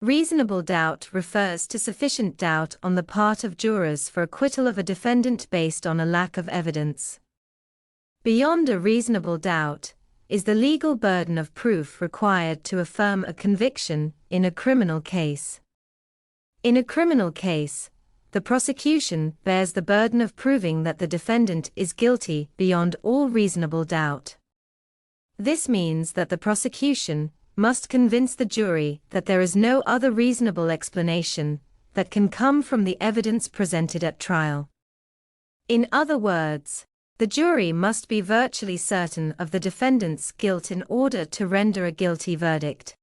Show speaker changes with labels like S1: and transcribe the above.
S1: Reasonable doubt refers to sufficient doubt on the part of jurors for acquittal of a defendant based on a lack of evidence. Beyond a reasonable doubt is the legal burden of proof required to affirm a conviction in a criminal case. In a criminal case, the prosecution bears the burden of proving that the defendant is guilty beyond all reasonable doubt. This means that the prosecution must convince the jury that there is no other reasonable explanation that can come from the evidence presented at trial. In other words, the jury must be virtually certain of the defendant's guilt in order to render a guilty verdict.